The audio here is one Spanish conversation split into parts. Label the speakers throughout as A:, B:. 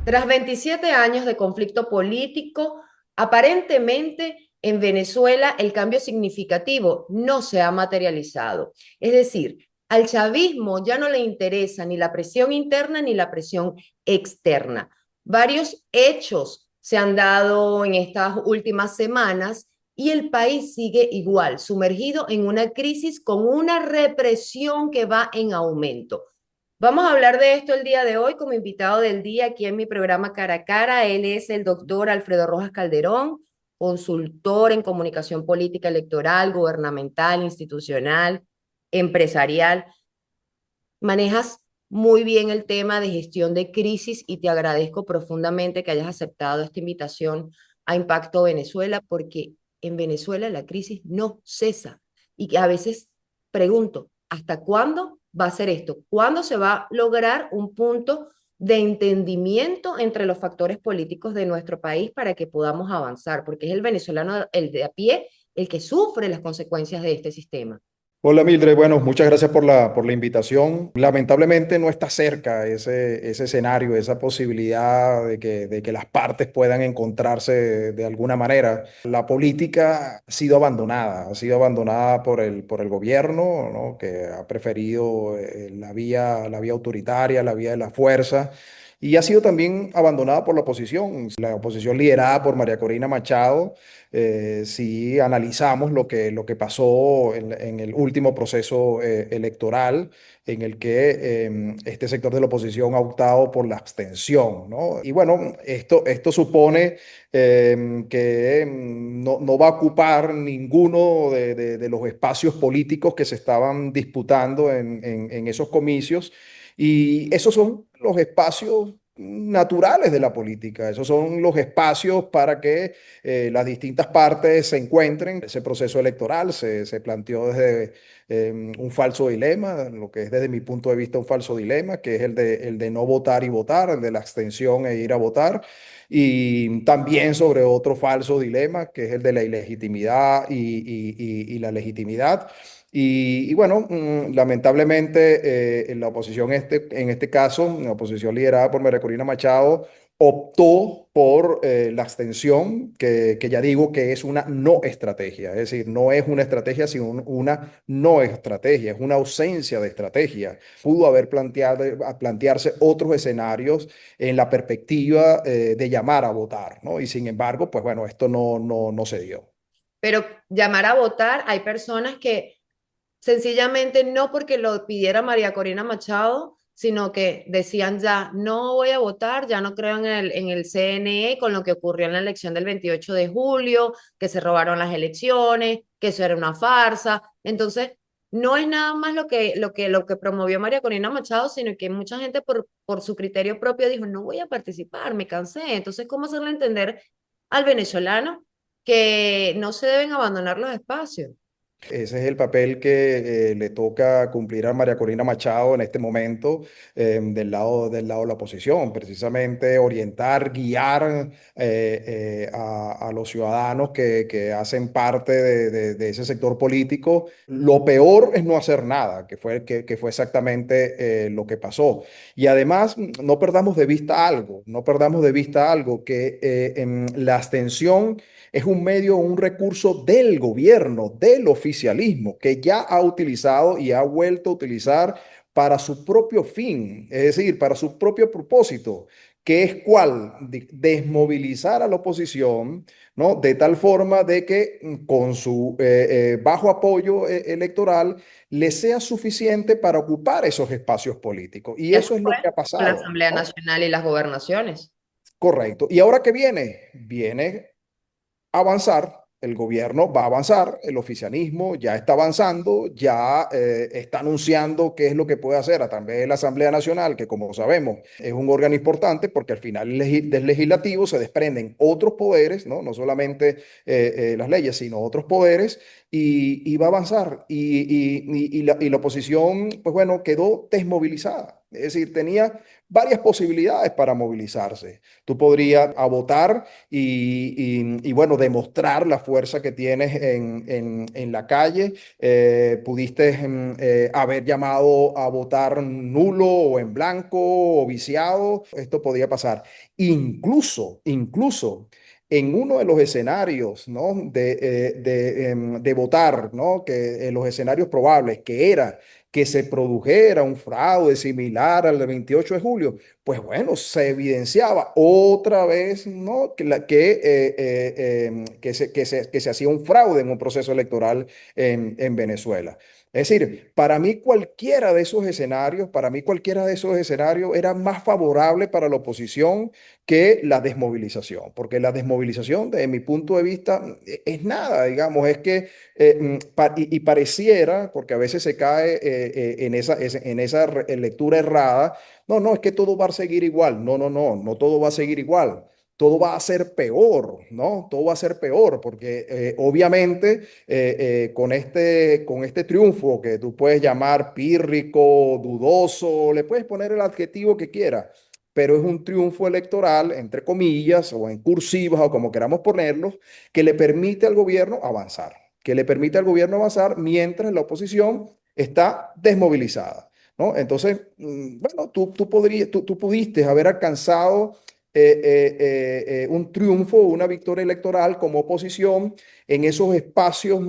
A: Tras 27 años de conflicto político, aparentemente en Venezuela el cambio significativo no se ha materializado. Es decir, al chavismo ya no le interesa ni la presión interna ni la presión externa. Varios hechos se han dado en estas últimas semanas y el país sigue igual, sumergido en una crisis con una represión que va en aumento. Vamos a hablar de esto el día de hoy como invitado del día aquí en mi programa Cara a Cara. Él es el doctor Alfredo Rojas Calderón, consultor en comunicación política electoral, gubernamental, institucional, empresarial. Manejas muy bien el tema de gestión de crisis y te agradezco profundamente que hayas aceptado esta invitación a Impacto Venezuela porque en Venezuela la crisis no cesa y que a veces pregunto, ¿hasta cuándo va a ser esto? ¿Cuándo se va a lograr un punto de entendimiento entre los factores políticos de nuestro país para que podamos avanzar? Porque es el venezolano, el de a pie, el que sufre las consecuencias de este sistema.
B: Hola Mildred, bueno, muchas gracias por la invitación. Lamentablemente no está cerca ese escenario, esa posibilidad de que las partes puedan encontrarse de alguna manera. La política ha sido abandonada por el gobierno, ¿no? Que ha preferido la vía autoritaria, la vía de la fuerza. Y ha sido también abandonada por la oposición liderada por María Corina Machado. Si analizamos lo que pasó en el último proceso electoral, en el que este sector de la oposición ha optado por la abstención, ¿no? Y bueno, esto supone que no va a ocupar ninguno de los espacios políticos que se estaban disputando en esos comicios. Y esos son los espacios naturales de la política, esos son los espacios para que las distintas partes se encuentren. Ese proceso electoral se planteó desde un falso dilema, lo que es desde mi punto de vista un falso dilema, que es el de no votar y votar, el de la abstención e ir a votar, y también sobre otro falso dilema, que es el de la ilegitimidad y la legitimidad. Y bueno, lamentablemente la oposición en este caso, la oposición liderada por María Corina Machado, optó por la abstención, que ya digo que es una no estrategia, es decir, no es una estrategia, sino una no estrategia, es una ausencia de estrategia. Pudo haber plantearse otros escenarios en la perspectiva de llamar a votar, ¿no? Y sin embargo, pues bueno, esto no se dio.
A: Pero llamar a votar, hay personas que sencillamente no porque lo pidiera María Corina Machado, sino que decían ya, no voy a votar, ya no creo en el CNE con lo que ocurrió en la elección del 28 de julio, que se robaron las elecciones, que eso era una farsa. Entonces, no es nada más lo que promovió María Corina Machado, sino que mucha gente por su criterio propio dijo, no voy a participar, me cansé. Entonces, ¿cómo hacerle entender al venezolano que no se deben abandonar los espacios?
B: Ese es el papel que le toca cumplir a María Corina Machado en este momento, del lado de la oposición, precisamente orientar, guiar a los ciudadanos que hacen parte de ese sector político. Lo peor es no hacer nada, que fue exactamente lo que pasó. Y además, no perdamos de vista algo, no perdamos de vista algo, que la abstención es un medio, un recurso del gobierno, del oficialismo, que ya ha utilizado y ha vuelto a utilizar para su propio fin, es decir, para su propio propósito, que es cuál, desmovilizar a la oposición, ¿no? De tal forma de que con su bajo apoyo electoral le sea suficiente para ocupar esos espacios políticos. Y
A: Eso
B: eso es
A: fue
B: lo que ha
A: con la
B: pasado,
A: Asamblea
B: ¿no?
A: Nacional y las gobernaciones.
B: Correcto. ¿Y ahora qué viene? Viene avanzar, el gobierno va a avanzar, el oficialismo ya está avanzando, ya está anunciando qué es lo que puede hacer a través de la Asamblea Nacional, que como sabemos es un órgano importante porque al final del legislativo se desprenden otros poderes, ¿no? No solamente las leyes, sino otros poderes, y va a avanzar. Y la oposición, pues bueno, quedó desmovilizada. Es decir, tenía varias posibilidades para movilizarse. Tú podrías a votar y, bueno, demostrar la fuerza que tienes en la calle. Pudiste haber llamado a votar nulo o en blanco o viciado. Esto podía pasar. Incluso en uno de los escenarios, ¿no? de votar, ¿no? Que en los escenarios probables, que era que se produjera un fraude similar al del 28 de julio, pues bueno, se evidenciaba otra vez, ¿no? Que se hacía un fraude en un proceso electoral en Venezuela. Es decir, para mí cualquiera de esos escenarios era más favorable para la oposición que la desmovilización, porque la desmovilización, desde mi punto de vista, es nada, digamos, es que y pareciera, porque a veces se cae en esa lectura errada, no, es que todo va a seguir igual, no todo va a seguir igual. Todo va a ser peor, ¿no? Todo va a ser peor, porque obviamente con este triunfo que tú puedes llamar pírrico, dudoso, le puedes poner el adjetivo que quieras, pero es un triunfo electoral, entre comillas, o en cursivas, o como queramos ponerlo, que le permite al gobierno avanzar, mientras la oposición está desmovilizada, ¿no? Entonces, bueno, tú pudiste haber alcanzado un triunfo, una victoria electoral como oposición en esos espacios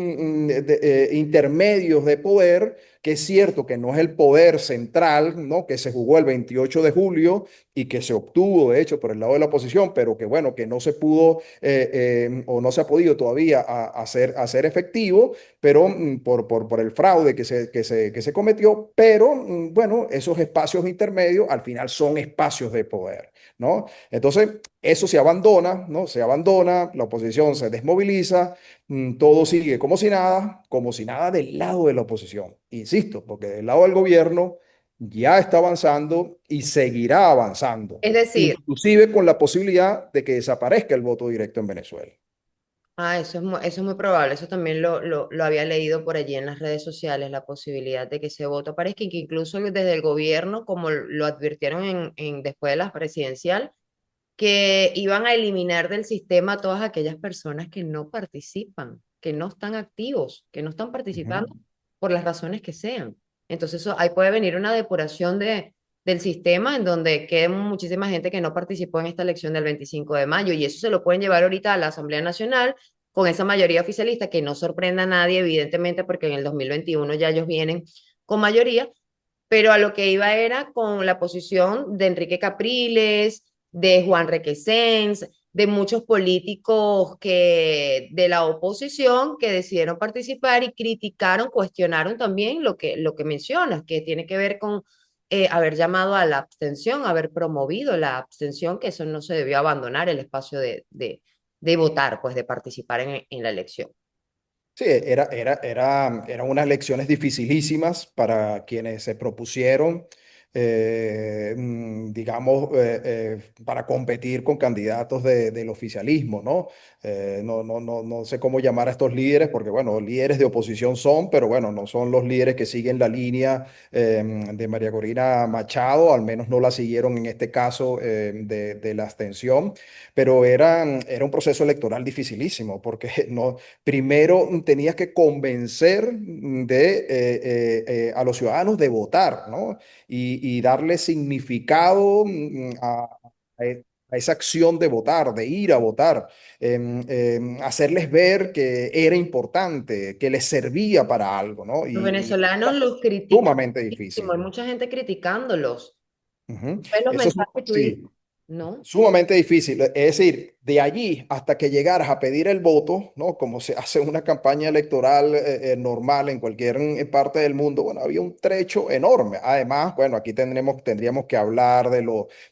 B: intermedios de poder, que es cierto que no es el poder central, ¿no? Que se jugó el 28 de julio y que se obtuvo, de hecho, por el lado de la oposición, pero que bueno, que no se pudo o no se ha podido todavía hacer efectivo, pero por el fraude que se cometió, pero bueno, esos espacios intermedios al final son espacios de poder, ¿no? Entonces, eso se abandona, ¿no? Se abandona, la oposición se desmoviliza, todo sigue como si nada del lado de la oposición. Insisto, porque del lado del gobierno ya está avanzando y seguirá avanzando,
A: Es decir,
B: inclusive con la posibilidad de que desaparezca el voto directo en Venezuela.
A: eso es muy probable, eso también lo había leído por allí en las redes sociales, la posibilidad de que ese voto aparezca y que incluso desde el gobierno, como lo advirtieron después de la presidencial, que iban a eliminar del sistema a todas aquellas personas que no participan, que no están activos, que no están
B: Ujú,
A: participando por las razones que sean. Entonces ahí puede venir una depuración del sistema en donde quede muchísima gente que no participó en esta elección del 25 de mayo y eso se lo pueden llevar ahorita a la Asamblea Nacional con esa mayoría oficialista que no sorprenda a nadie, evidentemente, porque en el 2021 ya ellos vienen con mayoría, pero a lo que iba era con la posición de Enrique Capriles, de Juan Requesens, de muchos políticos de la oposición que decidieron participar y criticaron, cuestionaron también lo que mencionas, que tiene que ver con haber llamado a la abstención, haber promovido la abstención, que eso no se debió abandonar el espacio de votar, pues de participar en la elección.
B: Sí, eran unas elecciones dificilísimas para quienes se propusieron, digamos, para competir con candidatos del oficialismo, ¿no? No sé cómo llamar a estos líderes, porque, bueno, líderes de oposición son, pero bueno, no son los líderes que siguen la línea de María Corina Machado, al menos no la siguieron en este caso de la abstención, pero era un proceso electoral dificilísimo, porque no. Primero tenías que convencer a los ciudadanos de votar, ¿no? Y darle significado a esa acción de votar, de ir a votar, hacerles ver que era importante, que les servía para algo, ¿no?
A: Los
B: Y
A: venezolanos los critican
B: sumamente
A: muchísimo, hay
B: difícil.
A: mucha gente criticándolos.
B: Ujú.
A: Ves los
B: Eso
A: mensajes que tú dices,
B: sí.
A: ¿no?
B: Sumamente difícil. Es decir, de allí hasta que llegaras a pedir el voto, ¿no? Como se hace una campaña electoral normal en cualquier parte del mundo, bueno, había un trecho enorme. Además, bueno, aquí tendríamos que hablar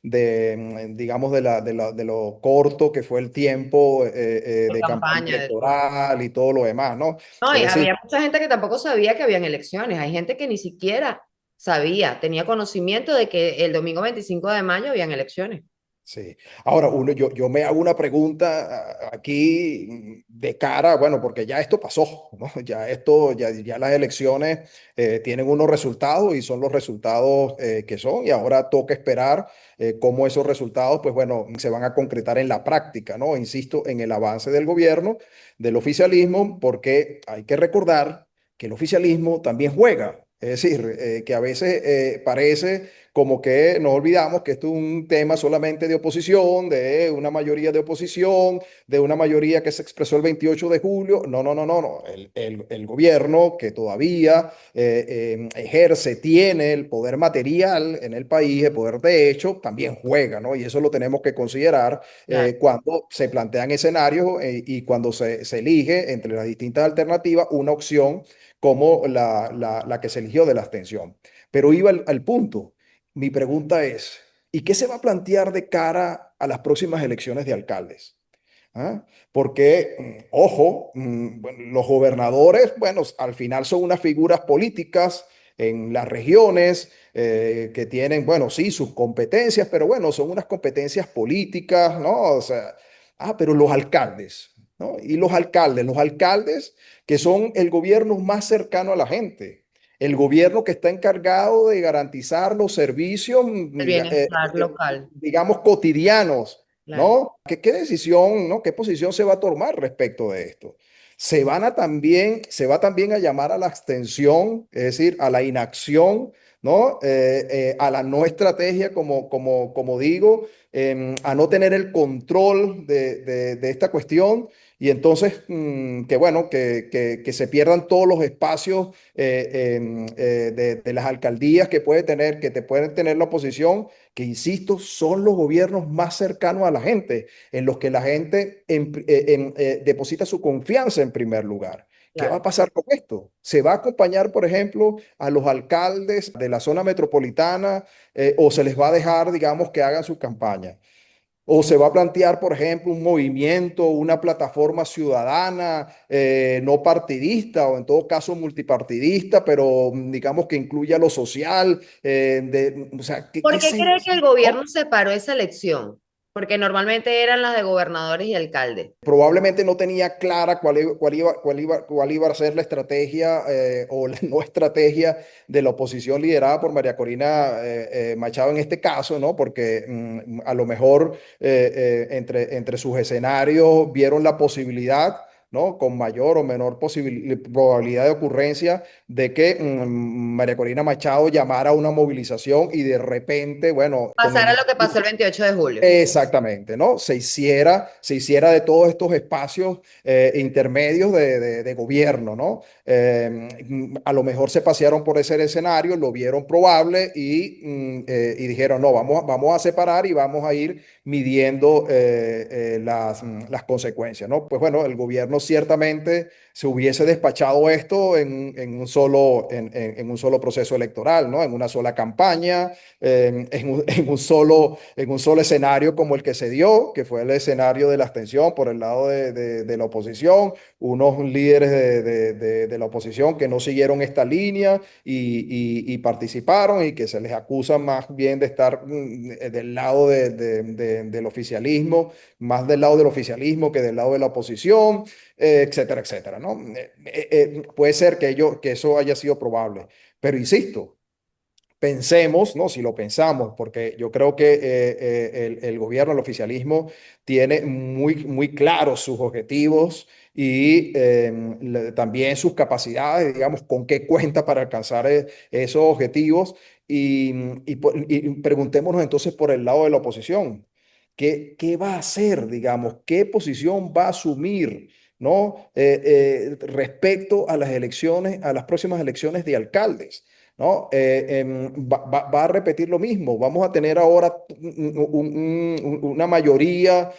B: digamos, de lo corto que fue el tiempo
A: De
B: de campaña
A: campaña, de todo.
B: electoral y todo lo demás, ¿no?
A: No,
B: Es
A: y
B: decir,
A: había mucha gente que tampoco sabía que habían elecciones. Hay gente que ni siquiera sabía, tenía conocimiento de que el domingo 25 de mayo habían elecciones.
B: Sí. Ahora, yo me hago una pregunta aquí de cara, bueno, porque ya esto pasó, ¿no? Ya las elecciones tienen unos resultados y son los resultados que son, y ahora toca esperar cómo esos resultados, pues bueno, se van a concretar en la práctica, ¿no? Insisto, en el avance del gobierno, del oficialismo, porque hay que recordar que el oficialismo también juega. Es decir, que a veces parece como que nos olvidamos que esto es un tema solamente de oposición, de una mayoría de oposición, de una mayoría que se expresó el 28 de julio. No, no, no, no, no. El gobierno que todavía ejerce, tiene el poder material en el país, el poder de hecho, también juega, ¿no? Y eso lo tenemos que considerar
A: Claro,
B: cuando se plantean escenarios y cuando se elige entre las distintas alternativas una opción como la que se eligió de la abstención. Pero iba al punto. Mi pregunta es, ¿y qué se va a plantear de cara a las próximas elecciones de alcaldes? ¿Ah? Porque, ojo, bueno, los gobernadores, bueno, al final son unas figuras políticas en las regiones que tienen, bueno, sí, sus competencias, pero bueno, son unas competencias políticas, ¿no? O sea, pero los alcaldes, ¿no? Y los alcaldes que son el gobierno más cercano a la gente. El gobierno que está encargado de garantizar los servicios,
A: el bienestar local,
B: digamos, cotidianos,
A: claro.
B: ¿no? ¿Qué decisión, ¿no? ¿Qué posición se va a tomar respecto de esto? Se va también a llamar a la abstención, es decir, a la inacción, ¿no? A la no estrategia, como digo, a no tener el control de esta cuestión y entonces, que bueno, que se pierdan todos los espacios de las alcaldías que te pueden tener la oposición, que insisto, son los gobiernos más cercanos a la gente, en los que la gente deposita su confianza en primer lugar. ¿Qué va a
A: Claro.
B: pasar con esto? ¿Se va a acompañar, por ejemplo, a los alcaldes de la zona metropolitana o se les va a dejar, digamos, que hagan su campaña? ¿O se va a plantear, por ejemplo, un movimiento, una plataforma ciudadana no partidista o en todo caso multipartidista, pero digamos que incluya lo social? O sea,
A: ¿Por
B: ¿qué
A: qué
B: se...
A: cree que el
B: ¿no?
A: gobierno separó esa elección? Porque normalmente eran las de gobernadores y alcaldes.
B: Probablemente no tenía clara cuál iba a ser la estrategia o la no estrategia de la oposición liderada por María Corina Machado en este caso, ¿no? Porque a lo mejor entre sus escenarios vieron la posibilidad, ¿no? Con mayor o menor probabilidad de ocurrencia de que María Corina Machado llamara a una movilización y de repente, bueno, con
A: Pasara
B: el...
A: lo que pasó el 28 de julio.
B: Exactamente, ¿no? Se hiciera de todos estos espacios intermedios de gobierno, ¿no? A lo mejor se pasearon por ese escenario, lo vieron probable y dijeron, no, vamos a separar y vamos a ir midiendo las consecuencias, ¿no? Pues bueno, el gobierno ciertamente se hubiese despachado esto en un solo proceso electoral, ¿no? En una sola campaña, en un solo escenario como el que se dio, que fue el escenario de la abstención por el lado de la oposición, unos líderes de la oposición que no siguieron esta línea y participaron y que se les acusa más bien de estar del lado del oficialismo, más del lado del oficialismo que del lado de la oposición, etcétera, etcétera, ¿no? Puede ser que eso haya sido probable, pero insisto. Pensemos, ¿no? Si lo pensamos, porque yo creo que el gobierno, el oficialismo, tiene muy, muy claros sus objetivos y también sus capacidades, digamos, con qué cuenta para alcanzar esos objetivos. Y preguntémonos entonces por el lado de la oposición. ¿Qué va a hacer, digamos? ¿Qué posición va a asumir? ¿No? Respecto a las elecciones, a las próximas elecciones de alcaldes. ¿No? Va a repetir lo mismo. Vamos a tener ahora una mayoría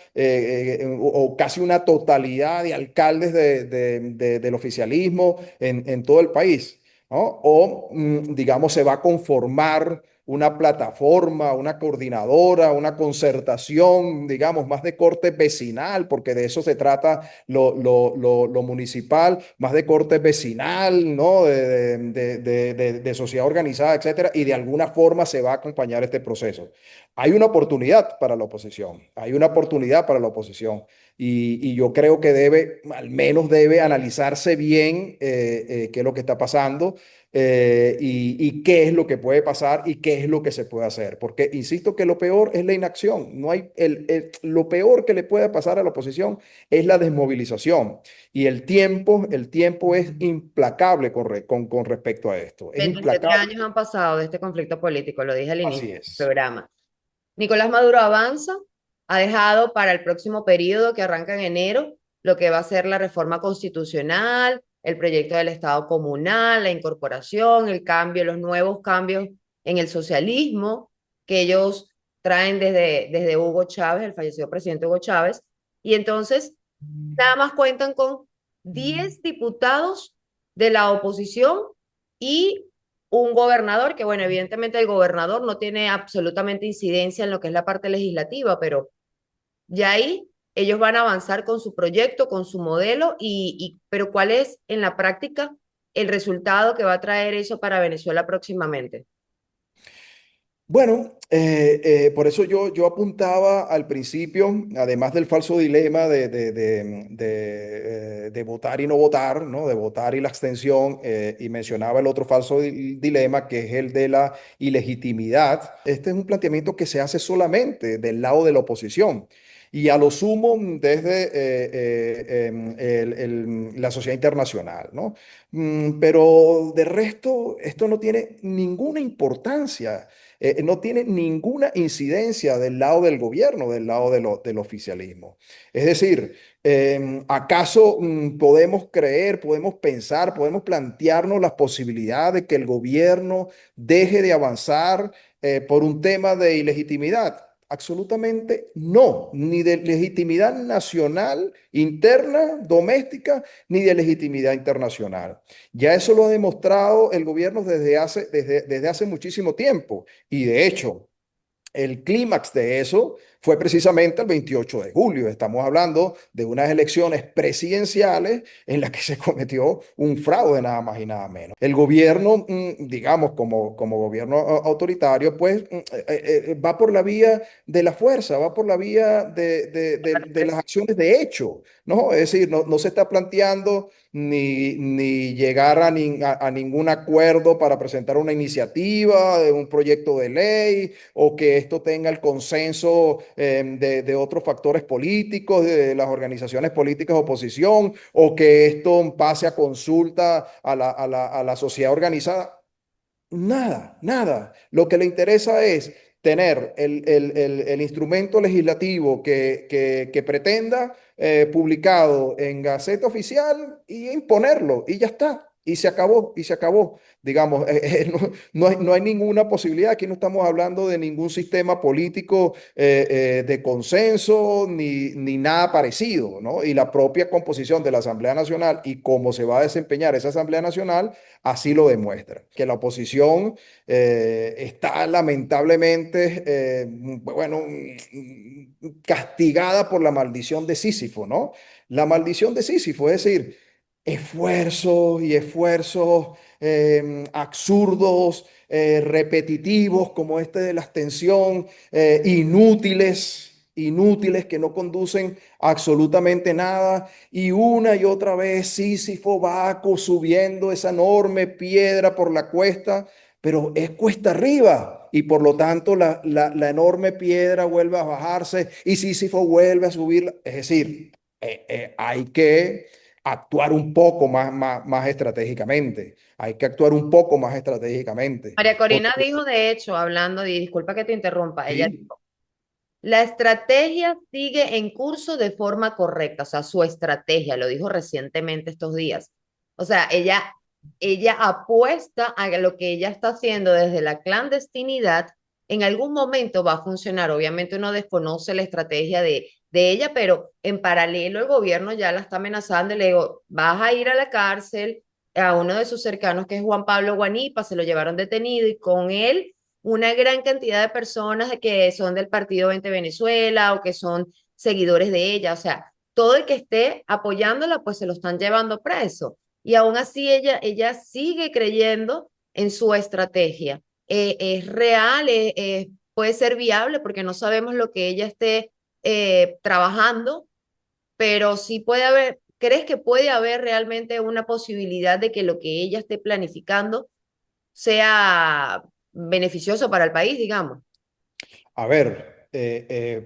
B: o casi una totalidad de alcaldes del oficialismo en todo el país, ¿no? O, digamos, se va a conformar. una plataforma, una coordinadora, una concertación, digamos, más de corte vecinal, porque de eso se trata lo municipal, más de corte vecinal, ¿no? De sociedad organizada, etcétera, y de alguna forma se va a acompañar este proceso. Hay una oportunidad para la oposición, hay una oportunidad para la oposición. Y yo creo que debe, al menos debe analizarse bien qué es lo que está pasando y qué es lo que puede pasar y qué es lo que se puede hacer. Porque insisto que lo peor es la inacción. No hay, lo peor que le puede pasar a la oposición es la desmovilización. Y el tiempo es implacable con respecto a esto. Es
A: 27
B: implacable.
A: años han pasado de este conflicto político, lo dije al inicio
B: Así
A: del
B: es.
A: programa. Nicolás Maduro avanza, ha dejado para el próximo periodo que arranca en enero lo que va a ser la reforma constitucional, el proyecto del Estado comunal, la incorporación, el cambio, los nuevos cambios en el socialismo que ellos traen desde Hugo Chávez, el fallecido presidente Hugo Chávez. Y entonces, nada más cuentan con 10 diputados de la oposición y un gobernador, que bueno, evidentemente el gobernador no tiene absolutamente incidencia en lo que es la parte legislativa, pero ya ahí ellos van a avanzar con su proyecto, con su modelo, pero ¿cuál es en la práctica el resultado que va a traer eso para Venezuela próximamente?
B: Bueno, por eso yo apuntaba al principio, además del falso dilema de votar y no votar, ¿no? De votar y la abstención, y mencionaba el otro falso dilema, que es el de la ilegitimidad. Este es un planteamiento que se hace solamente del lado de la oposición. Y a lo sumo desde la sociedad internacional, ¿no? Pero de resto, esto no tiene ninguna importancia, no tiene ninguna incidencia del lado del gobierno, del lado del oficialismo. Es decir, ¿acaso podemos creer, podemos pensar, podemos plantearnos la posibilidad de que el gobierno deje de avanzar por un tema de ilegitimidad? Absolutamente no, ni de legitimidad nacional, interna, doméstica, ni de legitimidad internacional. Ya eso lo ha demostrado el gobierno desde hace muchísimo tiempo. Y de hecho, el clímax de eso fue precisamente el 28 de julio. Estamos hablando de unas elecciones presidenciales en las que se cometió un fraude nada más y nada menos. El gobierno, digamos, como gobierno autoritario, pues va por la vía de la fuerza, va por la vía de las acciones de hecho, ¿no? Es decir, no se está planteando ni llegar a ningún acuerdo para presentar una iniciativa de un proyecto de ley o que esto tenga el consenso de otros factores políticos, de las organizaciones políticas de oposición, o que esto pase a consulta a la sociedad organizada. Nada, nada. Lo que le interesa es tener el instrumento legislativo que pretenda, publicado en Gaceta Oficial, y imponerlo, y ya está. Y se acabó, y se acabó. Digamos, no hay ninguna posibilidad. Aquí no estamos hablando de ningún sistema político de consenso ni nada parecido, ¿no? Y la propia composición de la Asamblea Nacional y cómo se va a desempeñar esa Asamblea Nacional así lo demuestra. Que la oposición está lamentablemente, bueno, castigada por la maldición de Sísifo, ¿no? La maldición de Sísifo, es decir, esfuerzos y esfuerzos absurdos, repetitivos, como este de la abstención, inútiles que no conducen a absolutamente nada, y una y otra vez Sísifo va subiendo esa enorme piedra por la cuesta, pero es cuesta arriba. Y por lo tanto la enorme piedra vuelve a bajarse y Sísifo vuelve a subir. Es decir, hay que actuar un poco más estratégicamente. Hay que actuar un poco más estratégicamente.
A: María
B: Porque,
A: Corina dijo, de hecho, hablando, y disculpa que te interrumpa, ella
B: sí,
A: dijo, la estrategia sigue en curso de forma correcta, o sea, su estrategia, lo dijo recientemente estos días. O sea, ella apuesta a que lo que ella está haciendo desde la clandestinidad en algún momento va a funcionar. Obviamente uno desconoce la estrategia de ella, pero en paralelo el gobierno ya la está amenazando y le digo, vas a ir a la cárcel. A uno de sus cercanos, que es Juan Pablo Guanipa, se lo llevaron detenido y con él una gran cantidad de personas que son del Partido 20 Venezuela o que son seguidores de ella. O sea, todo el que esté apoyándola, pues se lo están llevando preso. Y aún así ella sigue creyendo en su estrategia. Es real, puede ser viable porque no sabemos lo que ella esté trabajando, pero sí puede haber, ¿crees que puede haber realmente una posibilidad de que lo que ella esté planificando sea beneficioso para el país, digamos?
B: A ver,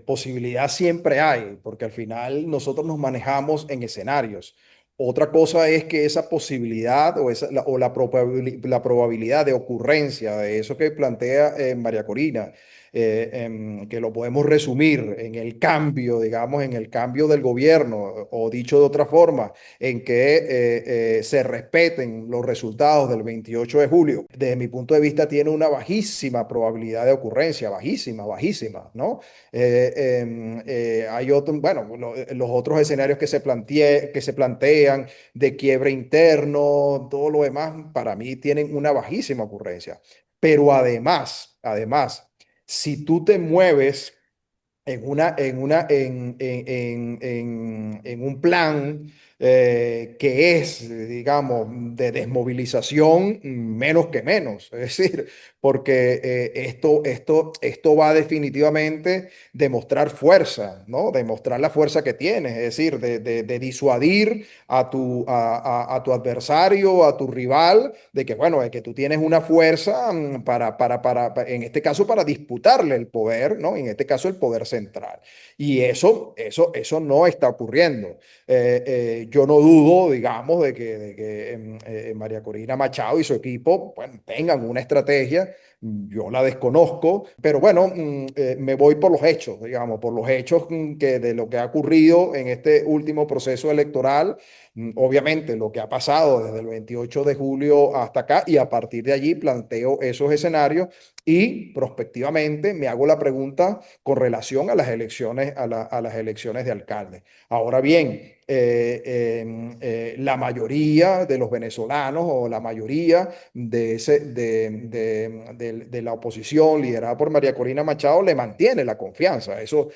B: posibilidad siempre hay, porque al final nosotros nos manejamos en escenarios. Otra cosa es que esa posibilidad o la probabilidad de ocurrencia de eso que plantea María Corina, que lo podemos resumir en el cambio, digamos, en el cambio del gobierno, o dicho de otra forma, en que se respeten los resultados del 28 de julio, desde mi punto de vista tiene una bajísima probabilidad de ocurrencia, bajísima, bajísima, ¿no? Hay otro, bueno, los otros escenarios que se plantean de quiebre interno, todo lo demás, para mí tienen una bajísima ocurrencia. Pero además, si tú te mueves en un plan que es, digamos, de desmovilización menos que menos. Es decir, porque esto va definitivamente demostrar fuerza, ¿no? Demostrar la fuerza que tienes, es decir, de disuadir a tu adversario, a tu rival, de que, bueno, de que tú tienes una fuerza en este caso, para disputarle el poder, ¿no? En este caso, el poder central. Y eso no está ocurriendo. Yo no dudo, digamos, de que María Corina Machado y su equipo, bueno, tengan una estrategia. Yo la desconozco, pero bueno, me voy por los hechos, digamos, por los hechos que de lo que ha ocurrido en este último proceso electoral. Obviamente, lo que ha pasado desde el 28 de julio hasta acá, y a partir de allí planteo esos escenarios y prospectivamente me hago la pregunta con relación a las elecciones, a las elecciones de alcalde. Ahora bien, la mayoría de los venezolanos o la mayoría de la oposición liderada por María Corina Machado le mantiene la confianza. Eso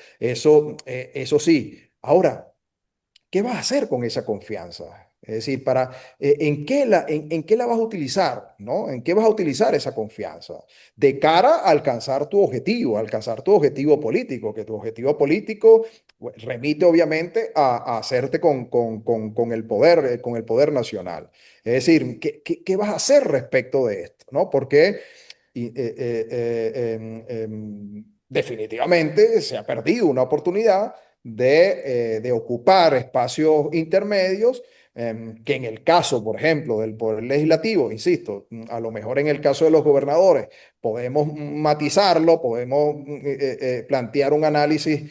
B: sí. Ahora, ¿qué vas a hacer con esa confianza? Es decir, ¿en qué la vas a utilizar? ¿No? ¿En qué vas a utilizar esa confianza? De cara a alcanzar tu objetivo político, que tu objetivo político bueno, remite obviamente a hacerte con el poder nacional. Es decir, ¿qué vas a hacer respecto de esto? ¿No? Porque definitivamente se ha perdido una oportunidad de ocupar espacios intermedios, que en el caso, por ejemplo, del Poder Legislativo, insisto, a lo mejor en el caso de los gobernadores, podemos matizarlo, podemos plantear un análisis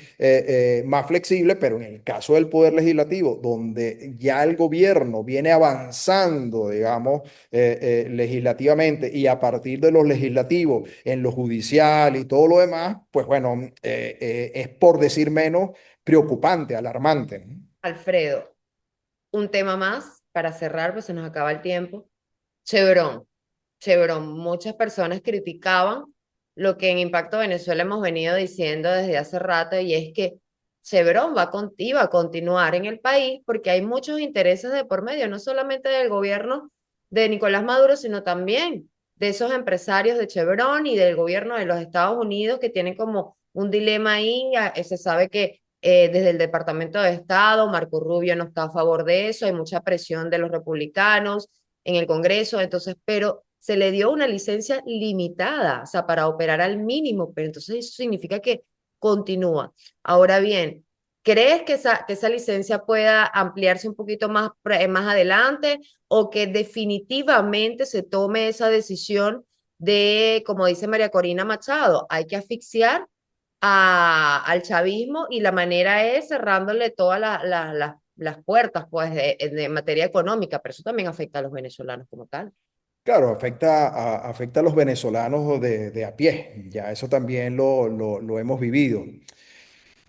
B: más flexible, pero en el caso del Poder Legislativo, donde ya el gobierno viene avanzando, digamos, legislativamente, y a partir de los legislativos, en lo judicial y todo lo demás, pues bueno, es por decir menos preocupante, alarmante, ¿no?
A: Alfredo, un tema más para cerrar, pues se nos acaba el tiempo. Chevron. Chevron, muchas personas criticaban lo que en Impacto Venezuela hemos venido diciendo desde hace rato, y es que Chevron iba a continuar en el país porque hay muchos intereses de por medio, no solamente del gobierno de Nicolás Maduro, sino también de esos empresarios de Chevron y del gobierno de los Estados Unidos, que tienen como un dilema ahí. Se sabe que desde el Departamento de Estado, Marco Rubio no está a favor de eso, hay mucha presión de los republicanos en el Congreso, entonces, pero se le dio una licencia limitada, o sea, para operar al mínimo, pero entonces eso significa que continúa. Ahora bien, ¿crees que esa licencia pueda ampliarse un poquito más adelante, o que definitivamente se tome esa decisión de, como dice María Corina Machado, hay que asfixiar al chavismo, y la manera es cerrándole todas las puertas, pues, de materia económica, pero eso también afecta a los venezolanos como tal?
B: Claro, afecta a los venezolanos de a pie, ya eso también lo hemos vivido.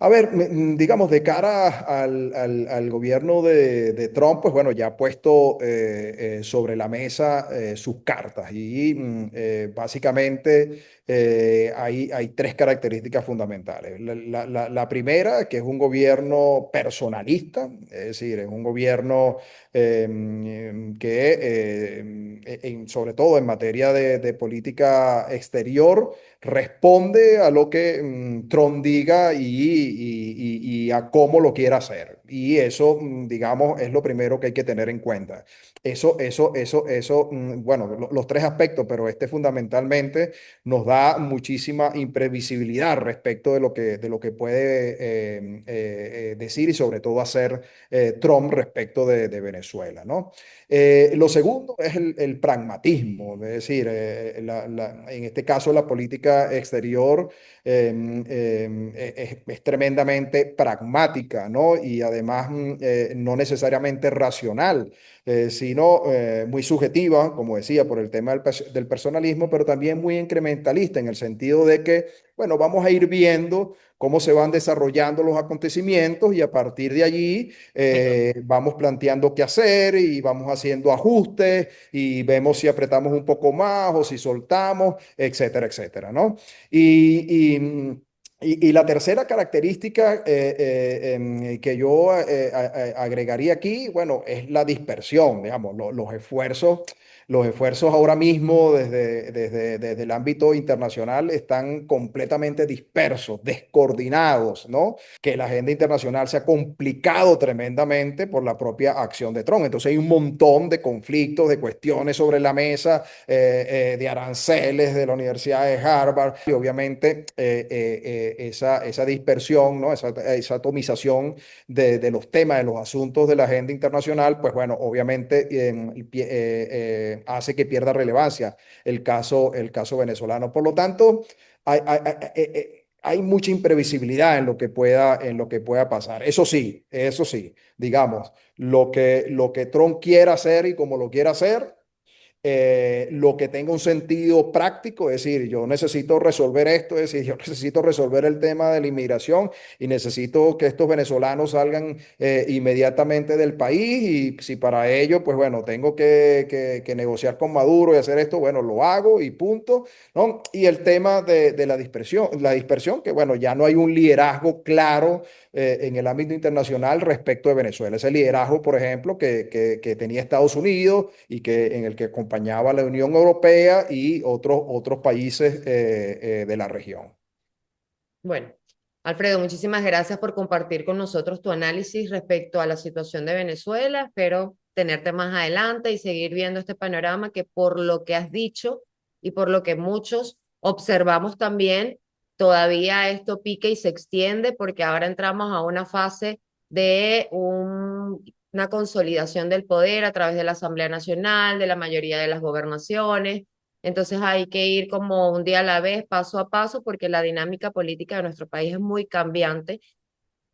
B: A ver, digamos, de cara al gobierno de Trump, pues bueno, ya ha puesto sobre la mesa sus cartas y básicamente hay tres características fundamentales. La primera, que es un gobierno personalista, es decir, es un gobierno que, sobre todo en materia de política exterior, responde a lo que Trump diga y a cómo lo quiera hacer. Y eso, digamos, es lo primero que hay que tener en cuenta. Bueno, los tres aspectos, pero este fundamentalmente nos da muchísima imprevisibilidad respecto de lo que puede decir y sobre todo hacer Trump respecto de Venezuela, ¿no? Lo segundo es el pragmatismo, es decir, en este caso la política exterior es tremendamente pragmática, ¿no? Y además no necesariamente racional, sino muy subjetiva, como decía, por el tema del personalismo, pero también muy incrementalista en el sentido de que, bueno, vamos a ir viendo cómo se van desarrollando los acontecimientos y a partir de allí vamos planteando qué hacer y vamos haciendo ajustes y vemos si apretamos un poco más o si soltamos, etcétera, etcétera, ¿no? Y la tercera característica que yo agregaría aquí, bueno, es la dispersión, digamos, los esfuerzos ahora mismo desde el ámbito internacional están completamente dispersos, descoordinados, ¿no? Que la agenda internacional se ha complicado tremendamente por la propia acción de Trump. Entonces hay un montón de conflictos, de cuestiones sobre la mesa, de aranceles de la Universidad de Harvard y obviamente esa dispersión, ¿no? Esa atomización de los temas, de los asuntos de la agenda internacional, pues bueno, obviamente hace que pierda relevancia el caso venezolano. Por lo tanto, hay mucha imprevisibilidad en lo que pueda pasar. Eso sí, digamos, lo que Trump quiera hacer y como lo quiera hacer, lo que tenga un sentido práctico, es decir, yo necesito resolver esto, es decir, yo necesito resolver el tema de la inmigración y necesito que estos venezolanos salgan inmediatamente del país y si para ello, pues bueno, tengo que negociar con Maduro y hacer esto, bueno, lo hago y punto, ¿no? Y el tema de la dispersión, que bueno, ya no hay un liderazgo claro en el ámbito internacional respecto de Venezuela. Ese liderazgo, por ejemplo, que tenía Estados Unidos y en el que acompañaba la Unión Europea y otros países de la región.
A: Bueno, Alfredo, muchísimas gracias por compartir con nosotros tu análisis respecto a la situación de Venezuela. Espero tenerte más adelante y seguir viendo este panorama que por lo que has dicho y por lo que muchos observamos también, todavía esto pique y se extiende porque ahora entramos a una fase de una consolidación del poder a través de la Asamblea Nacional, de la mayoría de las gobernaciones. Entonces hay que ir como un día a la vez, paso a paso, porque la dinámica política de nuestro país es muy cambiante.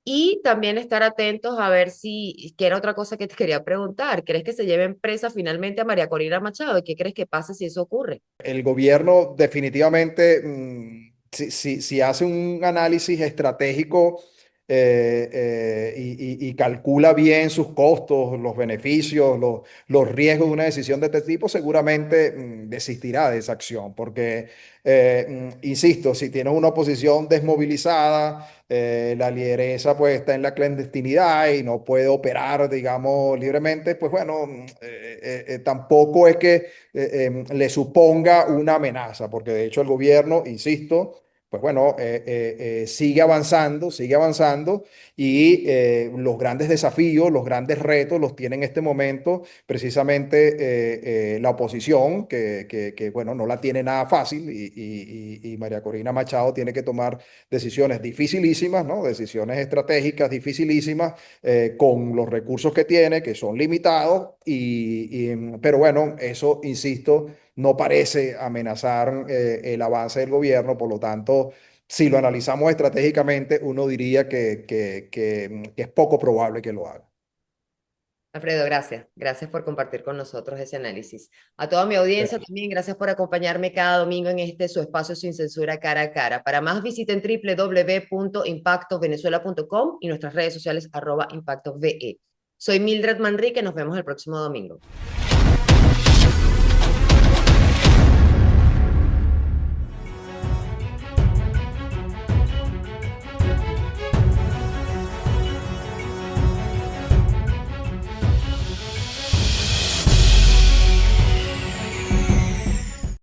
A: Y también estar atentos a ver si, que era otra cosa que te quería preguntar, ¿crees que se lleven presa finalmente a María Corina Machado? ¿Y qué crees que pase si eso ocurre?
B: El gobierno definitivamente, si hace un análisis estratégico y calcula bien sus costos, los beneficios, los riesgos de una decisión de este tipo, seguramente desistirá de esa acción, porque, insisto, si tienes una oposición desmovilizada, la lideresa pues está en la clandestinidad y no puede operar, digamos, libremente, pues bueno, tampoco es que le suponga una amenaza, porque de hecho el gobierno, insisto, pues bueno, sigue avanzando y los grandes desafíos, los grandes retos los tiene en este momento precisamente la oposición, bueno, no la tiene nada fácil y María Corina Machado tiene que tomar decisiones dificilísimas, ¿no? Decisiones estratégicas dificilísimas con los recursos que tiene, que son limitados, pero bueno, eso, insisto, no parece amenazar el avance del gobierno, por lo tanto, si lo analizamos estratégicamente, uno diría que es poco probable que lo haga.
A: Alfredo, gracias. Gracias por compartir con nosotros ese análisis. A toda mi audiencia también, gracias por acompañarme cada domingo en este su espacio sin censura cara a cara. Para más visiten www.impactovenezuela.com y nuestras redes sociales @impactove. Soy Mildred Manrique, nos vemos el próximo domingo.